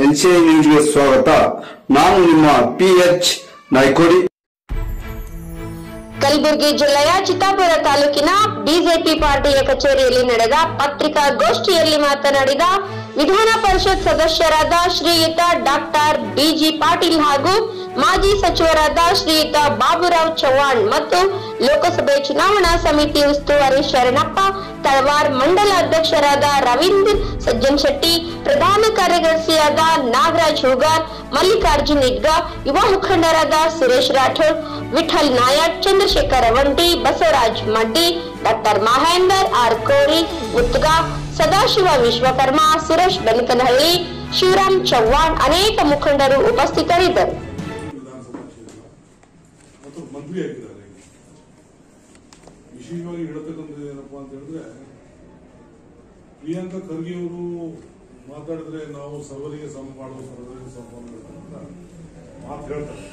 NCI ನ್ಯೂಸ್ಗೆ ಸ್ವಾಗತ. ನಾನು ನಿಮ್ಮ PH ನಾಯ್ಕೋಡಿ. ಕಲಬುರಗಿ ಜಿಲ್ಲೆಯ ಚಿತ್ತಾಪುರ ತಾಲೂಕಿನ ಬಿಜೆಪಿ ಪಾರ್ಟಿಯ ಕಚೇರಿಯಲ್ಲಿ ನಡೆದ ಪತ್ರಿಕಾಗೋಷ್ಠಿಯಲ್ಲಿ ಮಾತನಾಡಿದ ವಿಧಾನ ಪರಿಷತ್ ಸದಸ್ಯರಾದ ಶ್ರೀಯುತ ಡಾಕ್ಟರ್ BG ಪಾಟೀಲ್ ಹಾಗೂ ಮಾಜಿ ಸಚಿವರಾದ ಶ್ರೀಯುತ ಬಾಬುರಾವ್ ಚವ್ಹಾಣ್ ಮತ್ತು ಲೋಕಸಭೆ ಚುನಾವಣಾ ಸಮಿತಿ ಉಸ್ತುವಾರಿ ಶರಣಪ್ಪ ತಳವಾರ್, ಮಂಡಲ ಅಧ್ಯಕ್ಷರಾದ ರವೀಂದ್ರ ಸಜ್ಜನ್ ಶೆಟ್ಟಿ, ಪ್ರಧಾನ ಕಾರ್ಯದರ್ಶಿಯಾದ ನಾಗರಾಜ್ ಹೂಗಾರ್, ಮಲ್ಲಿಕಾರ್ಜುನ್ ಇಡ್ಗ, ಯುವ ಮುಖಂಡರಾದ ಸುರೇಶ್ ರಾಠೋಡ್, ವಿಠಲ್ ನಾಯಕ್, ಚಂದ್ರಶೇಖರ್ ವಂಟಿ, ಬಸವರಾಜ್ ಮಡ್ಡಿ, ಡಾಕ್ಟರ್ ಮಹೇಂದರ್ ಆರ್ ಕೋರಿ, ಮುತ್ತುಗ, ಸದಾಶಿವ ವಿಶ್ವಕರ್ಮ, ಸುರೇಶ್ ಬೆನಕನಹಳ್ಳಿ, ಶಿವರಾಮ್ ಚವ್ಹಾಣ್ ಅನೇಕ ಮುಖಂಡರು ಉಪಸ್ಥಿತರಿದ್ದರು. ವಿಶೇಷವಾಗಿ ಹೇಳತಕ್ಕಂಥದ್ದು ಏನಪ್ಪಾ ಅಂತ ಹೇಳಿದ್ರೆ, ಪ್ರಿಯಾಂಕಾ ಖರ್ಗೆ ಅವರು ಮಾತಾಡಿದ್ರೆ ನಾವು ಸರ್ವರಿಗೆ ಸಮ ಮಾಡುವ ಸರ್ವರಿಗೆ ಸಮ ಅಂತ ಮಾತು ಹೇಳ್ತಾರೆ.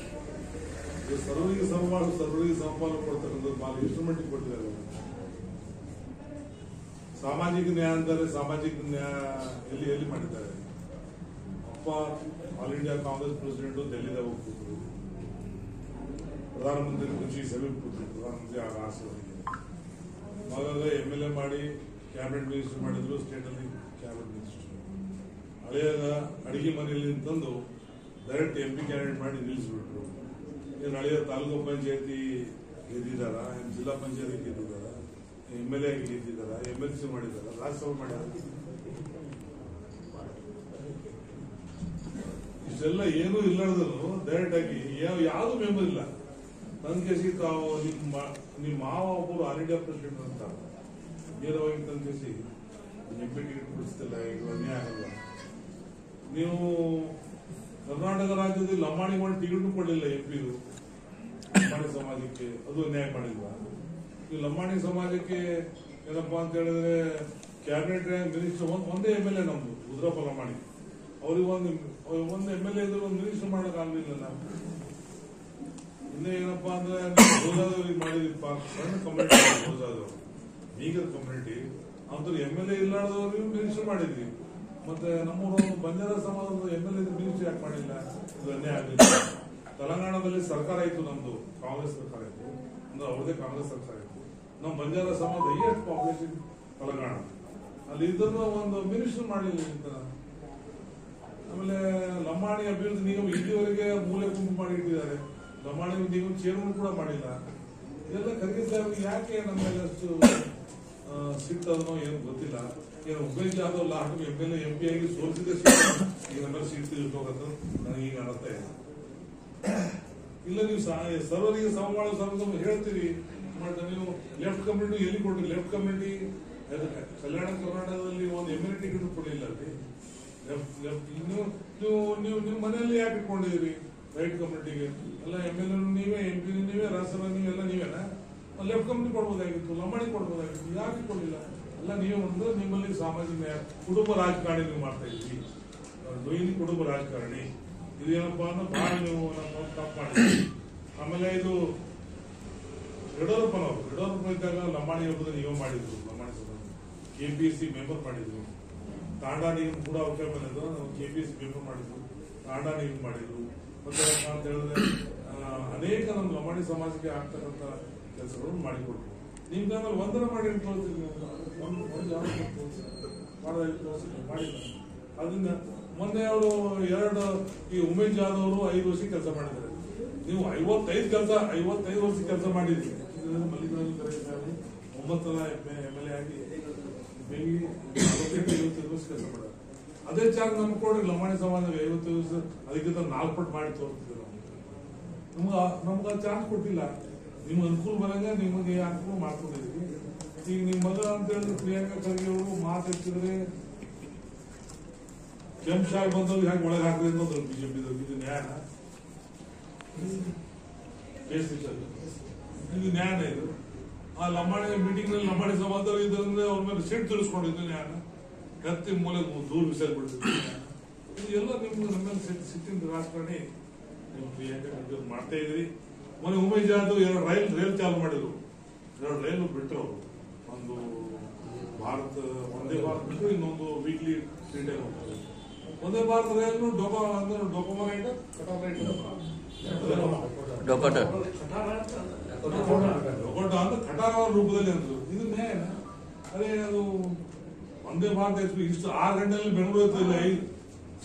ಸರ್ವರಿಗೆ ಸಮ ಮಾಡುವ ಸರ್ವರಿಗೆ ಸಮಪಾಲು ಕೊಡ್ತಕ್ಕಂಥದ್ದು ಮಾತು ಎಷ್ಟು ಮಟ್ಟಿಗೆ ಕೊಟ್ಟಿದ್ದಾರೆ. ಸಾಮಾಜಿಕ ನ್ಯಾಯ ಅಂತಾರೆ, ಸಾಮಾಜಿಕ ನ್ಯಾಯ ಎಲ್ಲಿ ಮಾಡಿದ್ದಾರೆ. ಅಪ್ಪ ಆಲ್ ಇಂಡಿಯಾ ಕಾಂಗ್ರೆಸ್ ಪ್ರೆಸಿಡೆಂಟ್ ಡೆಲ್ಲಿದಾಗ ಹೋಗ್ತಿದ್ರು, ಪ್ರಧಾನಮಂತ್ರಿ ಖುಷಿ ಸಭೆ ಕೂತಿದ್ರು, ಪ್ರಧಾನಮಂತ್ರಿ ಆಗ ಆಸೆ ಮಗ MLA ಮಾಡಿ ಕ್ಯಾಬಿನೆಟ್ ಮಿನಿಸ್ಟರ್ ಮಾಡಿದ್ರು, ಸ್ಟೇಟ್ ಅಲ್ಲಿ ಕ್ಯಾಬಿನೆಟ್ ಮಿನಿಸ್ಟರ್. ಹಳೆಯಾಗ ಅಡಿಗೆ ಮನೆಯಲ್ಲಿ ತಂದು ಡೈರೆಕ್ಟ್ MP ಕ್ಯಾಂಡಿಡೇಟ್ ಮಾಡಿ ನಿಲ್ಲಿಸ್ಬಿಟ್ರು. ಏನು ಹಳೆಯ ತಾಲೂಕು ಪಂಚಾಯತಿ ಗೆದ್ದಿದ್ದಾರ, ಜಿಲ್ಲಾ ಪಂಚಾಯತಿ ಗೆದ್ದಿದ್ದಾರ, MLA ಆಗಿ ಗೆದ್ದಿದ್ದಾರ, MLC ಮಾಡಿದಾರ, ರಾಜ್ಯಸಭೆ ಮಾಡಿದಾರ. ಇಷ್ಟೆಲ್ಲ ಏನೂ ಇಲ್ಲದನ್ನು ಡೈರೆಕ್ಟ್ ಆಗಿ ಯಾವ್ದು ಮೆಂಬರ್ ಇಲ್ಲ ನನ್ನ ಕೇಸಿ ತಾವು ನಿಮ್ಮ ಮಾವ ಒಬ್ಬರು ಆಲ್ ಇಂಡಿಯಾ ಪ್ರೆಸಿಡೆಂಟ್ ಅಂತ ನೇರವಾಗಿ ನನ್ನ ಕೇಸಿ MP ಟಿಕೆಟ್ ಕೊಡಿಸ್ತಿಲ್ಲ, ಇದು ಅನ್ಯಾಯ ಆಗಲ್ಲ. ನೀವು ಕರ್ನಾಟಕ ರಾಜ್ಯದಲ್ಲಿ ಲಂಬಾಣಿ ಮಾಡಿ ಟಿಕೆಟ್ ಕೊಡಲಿಲ್ಲ MP ಲಂಬಾಣಿ ಸಮಾಜಕ್ಕೆ, ಅದು ಅನ್ಯಾಯ ಮಾಡಿಲ್ವಾ? ಈ ಲಂಬಾಣಿ ಸಮಾಜಕ್ಕೆ ಏನಪ್ಪಾ ಅಂತ ಹೇಳಿದ್ರೆ ಕ್ಯಾಬಿನೆಟ್ ಮಿನಿಸ್ಟರ್ ಒಂದೇ MLA ನಮ್ದು ಉದ್ರಪ್ಪ ಲಂಬಾಣಿ, ಅವ್ರಿಗೆ ಒಂದು MLA ಇದ್ರೆ ಒಂದು ಮಿನಿಸ್ಟರ್ ಮಾಡಕ್ ಆಗಲಿಲ್ಲ. ನಾವು ಇನ್ನೇ ಏನಪ್ಪಾ ಅಂದ್ರೆ ರೋಜಾದವ್ರಿಗೆ ಮಾಡಿದ್ವಿ, ಸಣ್ಣ ಕಮ್ಯುನಿಟಿ ರೋಜಾದವ್ರು, ಬೀಗರ್ ಕಮ್ಯುನಿಟಿ, ಅವ್ರು MLA ಇಲ್ಲಾರ್ದವ್ರಿಗೆ ಮಿನಿಸ್ಟರ್ ಮಾಡಿದ್ವಿ. ಮತ್ತೆ ನಮ್ಮೂರು ಬಂಜಾರ ಸಮಾಜದ MLA ಮಿನಿಸ್ಟರ್ ಯಾಕೆ ಮಾಡಿಲ್ಲ? ಇದು ಅನ್ಯಾಯ ಆಗಲಿಲ್ಲ. ತೆಲಂಗಾಣದಲ್ಲಿ ಸರ್ಕಾರ ಇತ್ತು, ನಮ್ದು ಕಾಂಗ್ರೆಸ್ ಸರ್ಕಾರ ಇತ್ತು, ಅಂದ್ರೆ ಅವ್ರದೇ ಕಾಂಗ್ರೆಸ್ ಸರ್ಕಾರ ಇತ್ತು. ನಮ್ಮ ಬಂಜಾರ ಸಮಾಜ ಹೈಯೆಸ್ಟ್ ಪಾಪ್ಯುಲೇಷನ್ ತೆಲಂಗಾಣ, ಅಲ್ಲಿ ಇದನ್ನು ಒಂದು ಮಿನಿಸ್ಟರ್ ಮಾಡಲಿಲ್ಲ. ಆಮೇಲೆ ಲಂಬಾಣಿ ಅಭಿವೃದ್ಧಿ ನಿಗಮ ಇಲ್ಲಿವರೆಗೆ ಮೂಲೆ ಗುಂಪು ಮಾಡಿ ಇಟ್ಟಿದ್ದಾರೆ, ಲಂಬಾಣಿ ನಿಗಮ ಚೇರ್ಮನ್ ಕೂಡ ಮಾಡಿಲ್ಲ. ಇದೆಲ್ಲ ಖರ್ಗೆ ಸಾಹೇಬ್ ಯಾಕೆ ನಮ್ಮ ಮೇಲೆ ಅಷ್ಟು ಸಿಟ್ಟದನೋ ಏನು ಗೊತ್ತಿಲ್ಲ. ಏನು Umesh Jadhav last MLA MP ಆಗಿ ಸೋಲಿಸಿದ್ರೆ ಈಗ ನಮ್ಮಲ್ಲಿ ಸೀಟ್ ತಿಳ್ಕೋಬೇಕು ನನಗೆ ಈಗ ಅರ್ಥ ಇಲ್ಲ. ಇಲ್ಲ ನೀವು ಸರ್ವರಿಗೆ ಸಮ ಮಾಡೋ ಸರ್ವ ಹೇಳ್ತೀರಿ, ಬಟ್ ನೀವು ಲೆಫ್ಟ್ ಕಮ್ಯುನಿಟಿ ಎಲ್ಲಿ ಕೊಡ್ರಿ? ಲೆಫ್ಟ್ ಕಮ್ಯುನಿಟಿ ಕಲ್ಯಾಣ ಕರ್ನಾಟಕದಲ್ಲಿ ಒಂದು MLA ಟಿಕೆಟ್ ಕೊಡಲಿಲ್ಲ ಅಲ್ಲಿ. ನೀವು ಮನೆಯಲ್ಲಿ ಯಾಕೆ ಇಟ್ಕೊಂಡಿದ್ದೀರಿ ರೈಟ್ ಕಮ್ಯುನಿಟಿಗೆ? ಎಲ್ಲ MLA ನೀವೇ, MP ನೀವೇ, ರಾಜ್ಯಸಭಾ ನೀವೆಲ್ಲ ನೀವೇನಾ? ಲೆಫ್ಟ್ ಕಮ್ಯುನಿಟಿ ಕೊಡ್ಬೋದಾಗಿತ್ತು, ಲಂಬಾಣಿ ಕೊಡ್ಬೋದಾಗಿತ್ತು, ಯಾಕೆ ಕೊಡಲಿಲ್ಲ? ಎಲ್ಲ ನೀವೇ ಒಂದು ನಿಮ್ಮಲ್ಲಿ ಸಾಮಾಜಿಕ ನ್ಯಾಯ, ಕುಟುಂಬ ರಾಜಕಾರಣಿ ನೀವು ಮಾಡ್ತಾ ಇದ್ರಿ, ಡೊಯ್ಲಿ ಕುಟುಂಬ ರಾಜಕಾರಣಿ. ಇದೇನಪ್ಪಾ ಅಂದ್ರೆ ಬಹಳ ನೀವು ತಪ್ಪು ಮಾಡಿದ್ರಿ. ಆಮೇಲೆ ಇದು ಯಡಿಯೂರಪ್ಪ ಇದ್ದಾಗ ಲಂಬಾಣಿ ಹಬ್ಬದ ನಿಗಮ ಮಾಡಿದ್ರು, ಲಂಬಾಣಿ ಸಭಾ KPSC ಮೆಂಬರ್ ಮಾಡಿದ್ರು, ತಾಂಡಾ ನಿಗಮ ಕೂಡ ಅವಕಾಶ ಬಂದಿದ್ದು, KPSC ಮೆಂಬರ್ ಮಾಡಿದ್ರು, ತಾಂಡಾ ನಿಗಮ ಮಾಡಿದ್ರು. ಮತ್ತೆ ಅಂತ ಹೇಳಿದ್ರೆ ಅನೇಕ ನಮ್ಮ ಲಂಬಾಣಿ ಸಮಾಜಕ್ಕೆ ಆಗ್ತಕ್ಕಂಥ ಕೆಲಸಗಳನ್ನು ಮಾಡಿಕೊಟ್ರು. ನಿಮ್ಗೆ ಆಮೇಲೆ ಒಂದರ ಮಾಡಿ ಮಾಡಿಲ್ಲ. ಅದನ್ನ ಮೊನ್ನೆ ಅವರು ಈ ಉಮೇಶ್ ಜಾಧವ್ ಅವರು 5 ವರ್ಷ ಕೆಲಸ ಮಾಡಿದ್ದಾರೆ. ನೀವು 55 ವರ್ಷ ಕೆಲಸ ಮಾಡಿದ್ರಿ. ಮಲ್ಲಿಕಾರ್ಜುನ್ 9 MLA ಆಗಿ 55 ವರ್ಷ ಕೆಲಸ ಮಾಡಿದ್ದಾರೆ. ಅದೇ ಚಾರ್ಜ್ ನಮ್ಗೆ ಕೊಡ್ರಿ, ಲಂಬಾಣಿ ಸಮಾಜ 50 ವರ್ಷ ಅದಕ್ಕಿಂತ 4 ಪಟ್ಟು ಮಾಡಿ ತೋರಿಸ್ತಿದ್ರು. ನಮ್ಗೆ ಆ ಚಾನ್ಸ್ ಕೊಟ್ಟಿಲ್ಲ. ನಿಮ್ಗೆ ಅನುಕೂಲ ಬರಂಗ ನಿಮಗೆ ಅನುಕೂಲ ಮಾಡ್ಕೊಂಡಿದ್ರಿ. ಈಗ ನಿಮ್ಮ ಮಗ ಅಂತ ಹೇಳಿದ್ರೆ ಪ್ರಿಯಾಂಕಾ ಖರ್ಗೆ ಅವರು ಮಾತಾಡ್ತಿದ್ರೆ ಕೆಂಶಾಗ್ ಬಂದವ್ರು ಹ್ಯಾಂಗ ಒಳಗೆ ಹಾಕ್ರಿ ಅನ್ನೋದು ಬಿಜೆಪಿದವ್ರು. ಇದು ನ್ಯಾಯನ? ಇದು ನ್ಯಾಯನ? ಇದು ಆ ಲಂಬಾಣಿ ಮೀಟಿಂಗ್ ನಲ್ಲಿ ಲಂಬಾಣಿ ಸಮಾಜದವ್ರು ಇದ್ದಂದ್ರೆ ಅವ್ರ ಮೇಲೆ ಸಿಟ್ಟು ತಿಳಿಸ್ಕೊಂಡಿದ್ದು ನ್ಯಾಯನ? ಕತ್ತಿ ಮೂಲೆ ದೂರ ಬಿಸಾಡ್ಬಿಡ್ತಿದ್ರು. ಇದೆಲ್ಲ ನಿಮ್ಗೆ ನಮ್ಮ ಮೇಲೆ ಸಿಟ್ಟಿನ ರಾಜಕಾರಣಿ ನೀವು ಪ್ರಿಯಾಂಕಾ ಖರ್ಗೆ ಮಾಡ್ತಾ ಇದ್ರಿ. ಮೊನ್ನೆ ಉಮೇಶ್ ಜಾಧವ್ 2 ರೈಲ್ ಚಾಲು ಮಾಡಿದ್ರು, 2 ರೈಲು ಬಿಟ್ಟರು. ಒಂದು ಭಾರತ್ ಒಂದೇ ಭಾರತ್ ಬಿಟ್ಟು ಇನ್ನೊಂದು ವೀಕ್ಲಿ 3 ಟೈಮ್ ಹೋಗ್ತಾರೆ. ಒಂದೇ ಭಾರತ ರೈಲು ಡೋಕೋಮೋ ರೈಟ್ ಕಟಾಫ್ ರೈಟ್ ಡೊಕೋಟ ಅಂದ್ರೆ ಕಟಾರ ರೂಪದಲ್ಲಿ ಅಂದ್ರು ಇದು ನ್ಯಾಯ. ಅದೇ ಅದು ಒಂದೇ ಭಾರತ ಎಕ್ಸ್ಪ್ರೆಸ್ ಇಷ್ಟು 6 ಗಂಟೆಯಲ್ಲಿ ಬೆಂಗಳೂರು ಇಲ್ಲ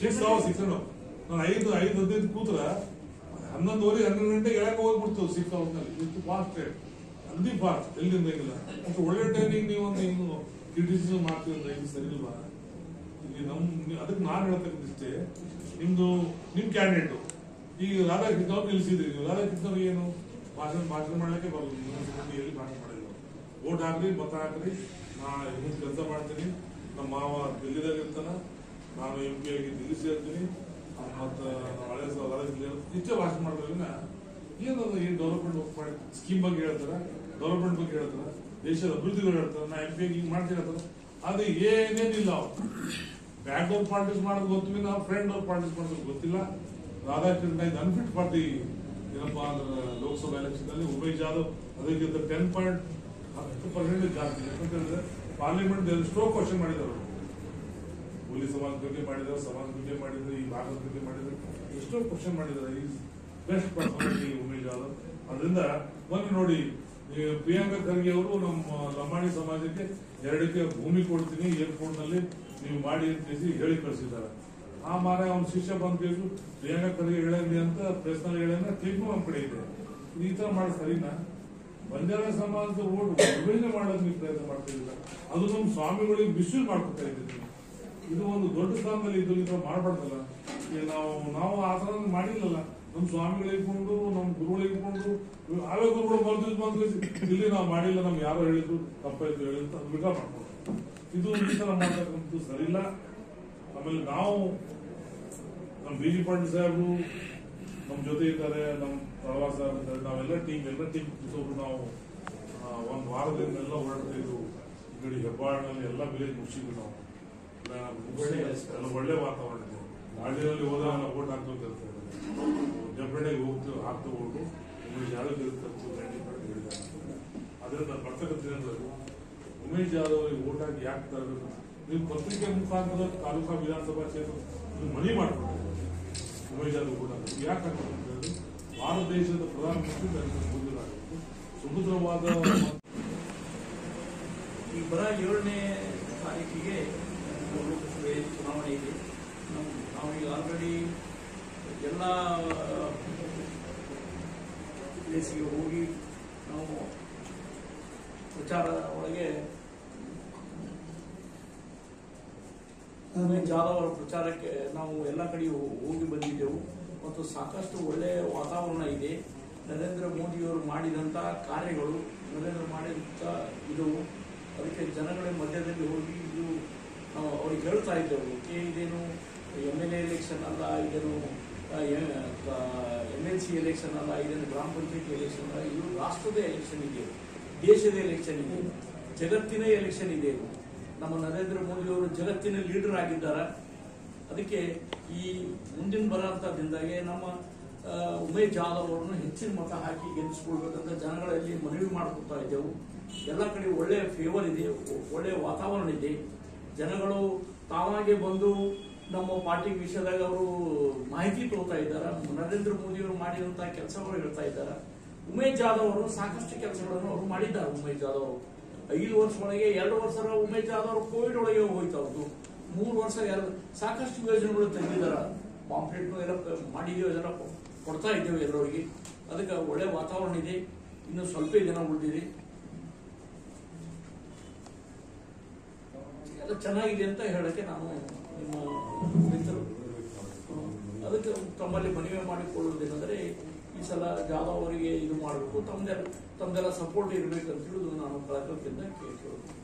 6 hours ನಾನು 5:15 ಕೂತ್ರ 11:30 12 ಗಂಟೆಗೆ ಎಳಕ್ಕೆ ಹೋಗ್ಬಿಡ್ತು 6 hours ನಲ್ಲಿ. ಇಷ್ಟು ಫಾಸ್ಟ್ ಟ್ರೈನ್ ಅದಿ ಫಾಸ್ಟ್ ಎಲ್ಲಿಂದ ಇಲ್ಲ. ಅಷ್ಟು ಒಳ್ಳೆ ಟೈಮಿಂಗ್ ನೀವು ಒಂದು ಇನ್ನು ಕ್ರಿಟಿಸಿಸಮ್ ಮಾಡ್ತೀವಿ ಇದು ಸರಿ ಇಲ್ವಾ? ಇಲ್ಲಿ ಅದಕ್ಕೆ ನಾನು ಹೇಳ್ತಕ್ಕಂಥಷ್ಟೇ, ನಿಮ್ ಕ್ಯಾಂಡಿಡೇಟ್ ಈಗ ರಾಧಾಕೃಷ್ಣ ಅವ್ರು ನಿಲ್ಸಿದ್ರಿ. ನೀವು ರಾಧಾಕೃಷ್ಣ ಅವ್ರಿಗೆ ಏನು ಭಾಷಣ ಮಾಡ್ಲಿಕ್ಕೆ ಬರಲ್ಲ. ಎಲ್ಲಿ ಭಾಷಣ ಮಾಡಿಲ್ಲ. ವೋಟ್ ಹಾಕ್ರಿ, ಮತ ಹಾಕ್ರಿ, ನಾ ಕೆಲಸ ಮಾಡ್ತೀನಿ, ನಮ್ಮ ಮಾವ ದಿಲ್ಲಿದಾಗ ಇರ್ತಾನ, ನಾನು MP ಆಗಿ ದಿಲ್ಲಿ ಸೇರ್ತೀನಿ, ಮತ್ತ ಹಳೆ ಇಷ್ಟೇ ಭಾಷಣ ಮಾಡಿದ್ರೆ ಏನದು ಏನ್ ಡೆವಲಪ್ಮೆಂಟ್ ಮಾಡಿ ಸ್ಕೀಮ್ ಬಗ್ಗೆ ಹೇಳ್ತಾರ, ಡೆವಲಪ್ಮೆಂಟ್ ಬಗ್ಗೆ ಹೇಳ್ತಾರ, ದೇಶದ ಅಭಿವೃದ್ಧಿಗಳು ಹೇಳ್ತಾರ, ನಾ MP ಆಗಿ ಹಿಂಗ್ ಮಾಡ್ತೀನಿ ಹೇಳ್ತಾರ. ಅದು ಏನೇನಿಲ್ಲ. ಬ್ಯಾಕ್ ಅವ್ರ ಪಾರ್ಟೀಸ್ ಮಾಡೋದು ಗೊತ್ತಿಲ್ಲ, ನಾವು ಫ್ರೆಂಡ್ ಅವ್ರ ಪಾರ್ಟೀಸ್ ಮಾಡೋದು ಗೊತ್ತಿಲ್ಲ. ರಾಧಾಕೃಷ್ಣ ಇದು ಅನ್ಫಿಟ್ ಪಾರ್ಟಿ ಏನಪ್ಪಾ ಅಂದ್ರೆ ಲೋಕಸಭಾ ಎಲೆಕ್ಷನ್ ಅಲ್ಲಿ ಉಮೇಶ್ ಜಾಧವ್ ಅದಕ್ಕಿಂತ 10.10% ಜಾಸ್ತಿ. ಯಾಕಂತ ಹೇಳಿದ್ರೆ ಪಾರ್ಲಿಮೆಂಟ್ ಎಷ್ಟೋ ಕ್ವಶನ್ ಮಾಡಿದ್ರು. ಪೊಲೀಸ್ ಸಮಾಜ ಬಗ್ಗೆ ಮಾಡಿದ್ದಾರೆ, ಸಮಾಜ ಬಗ್ಗೆ ಮಾಡಿದ್ರು, ಈ ಭಾಗದ ಬಗ್ಗೆ ಮಾಡಿದ್ರು, ಎಷ್ಟೋ ಕ್ವಶನ್ ಮಾಡಿದ್ದಾರೆ. ಈ ಬೆಸ್ಟ್ ಪರ್ಸನಾಲಿಟಿ ಉಮೇಶ್ ಜಾಧವ್. ಅದರಿಂದ ಮೊನ್ನೆ ನೋಡಿ ಪ್ರಿಯಾಂಕಾ ಖರ್ಗೆ ಅವರು ನಮ್ಮ ಲಂಬಾಣಿ ಸಮಾಜಕ್ಕೆ 2 ಭೂಮಿ ಕೊಡ್ತೀನಿ ಏರ್ಪೋರ್ಟ್ ನಲ್ಲಿ ನೀವು ಮಾಡಿ ಅಂತ ಹೇಳಿ ಕಳಿಸಿದ್ದಾರೆ. ಆ ಮಾರ ಅವ್ನ ಶಿಷ್ಯ ಬಂದ್ಬೇಕು ಪ್ರಿಯಾಂಕಾ ಖರ್ಗೆ ಹೇಳಂದಿ ಅಂತ ಪ್ರೆಸ್ ನಲ್ಲಿ ಹೇಳಂದ್ರೆ ಕ್ಲಿಪ್ ನಮ್ ಕಡೆ ಇದೆ. ಈ ತರ ಮಾಡಿ ಸರಿನಾ? ಬಂಜಾರ ಸಮಾಜದ ಓಟ್ ವಿಭಜನೆ ಮಾಡೋದು ನೀವು ಪ್ರಯತ್ನ ಮಾಡ್ತಾ ಇದ್ದೀರಾ. ಅದು ನಮ್ಮ ಸ್ವಾಮಿಗಳಿಗೆ ಮಿಸ್ಯೂಸ್ ಮಾಡ್ಕೊತಾ ಇದ್ದೀವಿ. ಇದು ಒಂದು ದೊಡ್ಡ ಸ್ಥಾನದಲ್ಲಿ ಇದು ಈ ತರ ಮಾಡಬಾರ್ದಲ್ಲ. ನಾವು ಆ ತರ ಮಾಡಿಲ್ಲಲ್ಲ. ನಮ್ಮ ಸ್ವಾಮಿಗಳು ಇಟ್ಕೊಂಡು, ನಮ್ಮ ಗುರುಗಳು ಇಟ್ಕೊಂಡು, ಅವೇ ಗುರುಗಳು ಬಂದು ಇಲ್ಲಿ ನಾವು ಮಾಡಿಲ್ಲ, ನಮ್ಗೆ ಯಾರೋ ಹೇಳಿದ್ರು ತಪ್ಪಾಯ್ತು ಹೇಳಿದ್ರು ಅದು ಬಿಡ ಮಾಡ್ಕೊಂಡು ಇದು ಈ ತರ ಮಾಡ್ತಕ್ಕಂಥದ್ದು ಸರಿ ಇಲ್ಲ. ಆಮೇಲೆ ನಾವು ನಮ್ಮ BG ಪಾಟೀಲ್ ಸಾಹೇಬ್ರು ನಮ್ಮ ಜೊತೆ ಇದ್ದಾರೆ, ನಮ್ಮ ಪ್ರವಾಸ ಇದ್ದಾರೆ, ನಾವೆಲ್ಲ ಟೀಮ್ ಕೂತ್ಕೊಂಡು ನಾವು ಒಂದು ವಾರದಿಂದ ಎಲ್ಲ ಓಡಾಡ್ತಾ ಇದ್ವು. ಈ ಕಡೆ ಹೆಬ್ಬಾಳ್ನಲ್ಲಿ ಎಲ್ಲ ವಿಲೇಜ್ ಮುಗಿಸಿದ್ವಿ. ನಾವು ಒಳ್ಳೆ ವಾತಾವರಣ ಇದೆ. ಗಾಡಿಯಲ್ಲಿ ಹೋದಾಗ ನಾವು ಓಟ್ ಹಾಕ್ತೋತ ಇರ್ತೇವೆ. ಡೆಫಿನೆಟ್ ಆಗಿ ಹಾಕ್ತಾ ಹೋಗ್ತು ಉಮೇಶ್ ಜಾಧವ್ ಹೇಳಿದ್ದಾರೆ. ಅದರಿಂದ ಬರ್ತಕ್ಕಂಥ ಉಮೇಶ್ ಜಾಧವ್ ಅವರಿಗೆ ಓಟ್ ಹಾಕಿ ಯಾಕೆ ತರಬೇಕು? ನೀವು ಪತ್ರಿಕೆ ಮುಖಾಂತರ ತಾಲೂಕಾ ವಿಧಾನಸಭಾ ಕ್ಷೇತ್ರ ಮನಿ ಮಾಡ್ಕೊಡ್ತೀವಿ. ಉಮೇಶ್ ಜಾಧವ್ ಓಟ್ ಹಾಕಿ ಯಾಕೆ ಹಾಕಬೇಕು? ಭಾರತ ದೇಶದ ಪ್ರಧಾನಮಂತ್ರಿ ಮುಂದಿರಾಗಬೇಕು. ಸುಭದ್ರವಾದ ಈ ಬರ 7ನೇ ತಾರೀಕಿಗೆ ಲೋಕಸಭೆ ಚುನಾವಣೆ ಇದೆ. ನಾವೀಗ ಆಲ್ರೆಡಿ ಎಲ್ಲ ಪ್ಲೇಸ್ಗೆ ಹೋಗಿ ನಾವು ಪ್ರಚಾರ ಒಳಗೆ ಉಮೇಶ್ ಜಾಧವ್ ಅವರ ಪ್ರಚಾರಕ್ಕೆ ನಾವು ಎಲ್ಲ ಕಡೆ ಹೋಗಿ ಬಂದಿದ್ದೆವು ಮತ್ತು ಸಾಕಷ್ಟು ಒಳ್ಳೆಯ ವಾತಾವರಣ ಇದೆ. ನರೇಂದ್ರ ಮೋದಿಯವರು ಮಾಡಿದಂಥ ಕಾರ್ಯಗಳು, ನರೇಂದ್ರ ಮಾಡಿದಂಥ ಇದು ಅದಕ್ಕೆ ಜನಗಳ ಮಧ್ಯದಲ್ಲಿ ಹೋಗಿ ಇದು ನಾವು ಅವ್ರಿಗೆ ಹೇಳ್ತಾ ಇದ್ದೆವು. ಇದೇನು MLA ಎಲೆಕ್ಷನ್ ಅಲ್ಲ, ಇದೇನು MLC ಎಲೆಕ್ಷನ್ ಅಲ್ಲ, ಇದೇನು ಗ್ರಾಮ ಪಂಚಾಯತಿ ಎಲೆಕ್ಷನ್ ಅಲ್ಲ, ಇದು ರಾಷ್ಟ್ರದ ಎಲೆಕ್ಷನ್ ಇದೆ, ದೇಶದ ಎಲೆಕ್ಷನ್ ಇದೆ, ಜಗತ್ತಿನ ಎಲೆಕ್ಷನ್ ಇದೆ. ನಮ್ಮ ನರೇಂದ್ರ ಮೋದಿಯವರು ಜಗತ್ತಿನ ಲೀಡರ್ ಆಗಿದ್ದಾರೆ. ಅದಕ್ಕೆ ಈ ಮುಂದಿನ ಬರೋಂಥದ್ದಿಂದಾಗೆ ನಮ್ಮ ಉಮೇಶ್ ಜಾಧವ್ ಅವರನ್ನು ಹೆಚ್ಚಿನ ಮತ ಹಾಕಿ ಗೆಲ್ಲಿಸ್ಕೊಳ್ಬೇಕಂತ ಜನಗಳಲ್ಲಿ ಮನವಿ ಮಾಡ್ಕೊತಾ ಇದ್ದೆವು. ಎಲ್ಲ ಕಡೆ ಒಳ್ಳೆಯ ಫೇವರ್ ಇದೆ, ಒಳ್ಳೆಯ ವಾತಾವರಣ ಇದೆ. ಜನಗಳು ತಾವಾಗೆ ಬಂದು ನಮ್ಮ ಪಾರ್ಟಿ ವಿಷಯದಾಗ ಅವರು ಮಾಹಿತಿ ತಗೋತಾ ಇದ್ದಾರೆ. ನರೇಂದ್ರ ಮೋದಿಯವರು ಮಾಡಿದಂತಹ ಕೆಲಸಗಳು ಹೇಳ್ತಾ ಇದ್ದಾರೆ. ಉಮೇಶ್ ಜಾಧವ್ ಅವರು ಸಾಕಷ್ಟು ಕೆಲಸಗಳನ್ನು ಅವರು ಮಾಡಿದ್ದಾರೆ. ಉಮೇಶ್ ಜಾಧವ್ ಅವರು 5 ವರ್ಷ ಒಳಗೆ 2 ವರ್ಷ ಉಮೇಶ್ ಜಾಧವ್ ಅವರು ಕೋವಿಡ್ ಒಳಗೆ ಹೋಯ್ತು. ಅವ್ರದ್ದು 3 ವರ್ಷ ಸಾಕಷ್ಟು ಯೋಜನೆಗಳು ತೆಗೆದಿದ್ದಾರೆ. ಪಾಂಪ್ಲೆಟ್ ಎಲ್ಲ ಮಾಡಿದೀವಿ, ಅದೆಲ್ಲ ಕೊಡ್ತಾ ಇದ್ದೇವೆ ಎಲ್ಲರಿಗೆ. ಅದಕ್ಕೆ ಒಳ್ಳೆ ವಾತಾವರಣ ಇದೆ. ಇನ್ನು ಸ್ವಲ್ಪ ದಿನ ಉಳಿದಿದೆ, ಎಲ್ಲ ಚೆನ್ನಾಗಿದೆ ಅಂತ ಹೇಳಕ್ಕೆ ನಾನು ನಿಮ್ಮ ಮಿತ್ರರು ಅದಕ್ಕೆ ತಮ್ಮಲ್ಲಿ ಮನವಿ ಮಾಡಿಕೊಳ್ಳುವುದೇನೆಂದರೆ ಈ ಸಲ ಜಾಧವ್ ಅವರಿಗೆ ಇದು ಮಾಡಬೇಕು, ತಮ್ದೆಲ್ಲ ಸಪೋರ್ಟ್ ಇರಬೇಕಂತ ತಿಳಿದು ನಾನು ಕಳಕಳಿಯಿಂದ ಕೇಳ್ಕೊಳ್ಳುತ್ತೇನೆ.